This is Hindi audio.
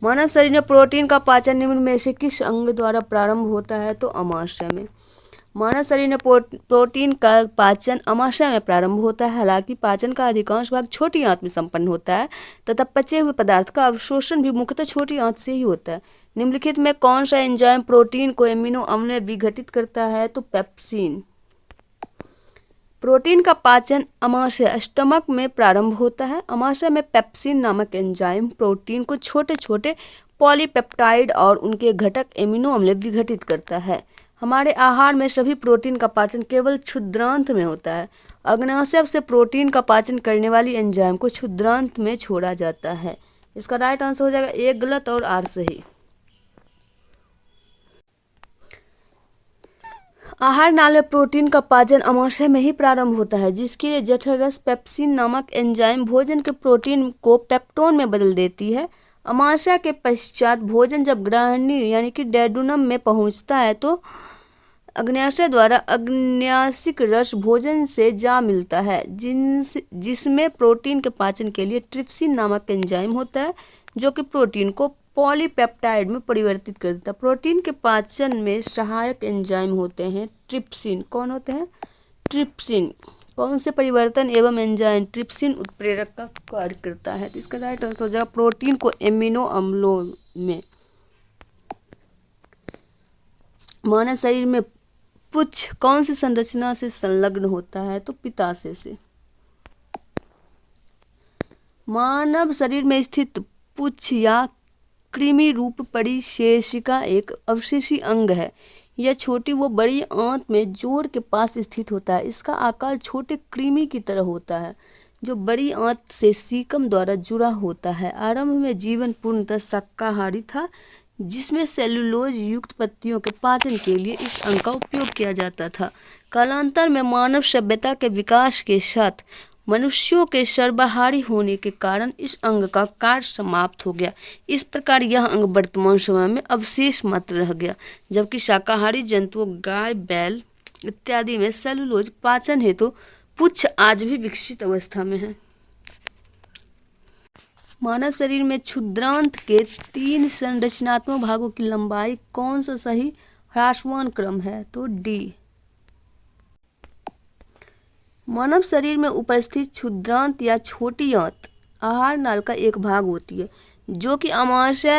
मानव शरीर में प्रोटीन का पाचन निम्न में से किस अंग द्वारा प्रारंभ होता है? तो अमाशय में। मानव शरीर में प्रोटीन का पाचन अमाशय में प्रारंभ होता है। हालांकि पाचन का अधिकांश भाग छोटी आंत में संपन्न होता है तथा पचे हुए पदार्थ का अवशोषण भी मुख्यतः छोटी आंत से ही होता है। निम्नलिखित में कौन सा एंजाइम प्रोटीन को एमिनो अम्ल में विघटित करता है? तो पेप्सिन। प्रोटीन का पाचन अमाशय स्टमक में प्रारंभ होता है। अमाशय में पेप्सिन नामक एंजाइम प्रोटीन को छोटे छोटे पॉलीपेप्टाइड और उनके घटक एमिनो अम्ल में विघटित करता है। हमारे आहार में सभी प्रोटीन का पाचन केवल क्षुद्रांत में होता है। अग्न्याशय से प्रोटीन का पाचन करने वाली एंजाइम को क्षुद्रांत में छोड़ा जाता है। इसका राइट आंसर हो जाएगा ए गलत और आर सही। आहार नाल में प्रोटीन का पाचन अमाशय में ही प्रारंभ होता है, जिसके लिए जठररस पेप्सिन नामक एंजाइम भोजन के प्रोटीन को पेप्टोन में बदल देती है। अमाशय के पश्चात भोजन जब ग्रहणी यानी कि डेडुनम में पहुंचता है तो अग्न्याशय द्वारा अग्न्याशिक रस भोजन से जा मिलता है, जिसमें प्रोटीन के पाचन के लिए ट्रिप्सिन नामक एंजाइम होता है, जो कि प्रोटीन को पॉलीपेप्टाइड में परिवर्तित कर देता है। प्रोटीन के पाचन में सहायक एंजाइम होते हैं ट्रिप्सिन। कौन होते हैं? ट्रिप्सिन। कौन से परिवर्तन एवं एंजाइम ट्रिप्सिन उत्प्रेरक का कार्य करता है? तो इसका राइट आंसर हो जाएगा प्रोटीन को एमिनो अम्लों में। मानव शरीर में पुच्छ कौन सी संरचना से संलग्न होता है? तो पित्ताशय से। मानव शरीर में स्थित पुच्छ या कृमि रूप परिशेषिका एक अवशेषी अंग है। यह छोटी व बड़ी आंत में जोड़ के पास स्थित होता है। इसका आकार छोटे कृमि की तरह होता है, जो बड़ी आंत से सीकम द्वारा जुड़ा होता है। आरंभ में जीवन पूर्णतः शाकाहारी था, जिसमें सेलुलोज युक्त पत्तियों के पाचन के लिए इस अंग का उपयोग किया जाता था। कालांतर में मानव सभ्यता के विकास के साथ मनुष्यों के सर्वाहारी होने के कारण इस अंग का कार्य समाप्त हो गया। इस प्रकार यह अंग वर्तमान समय में अवशेष मात्र रह गया, जबकि शाकाहारी जंतुओं गाय, बैल इत्यादि में सेलुलोज पाचन हेतु पुच्छ आज भी विकसित अवस्था में है। मानव शरीर में क्षुद्रांत के 3 संरचनात्मक भागों की लंबाई कौन सा सही ह्रासमान क्रम है? तो डी। मानव शरीर में उपस्थित क्षुद्रांत या छोटी आंत आहार नाल का एक भाग होती है, जो कि अमाशय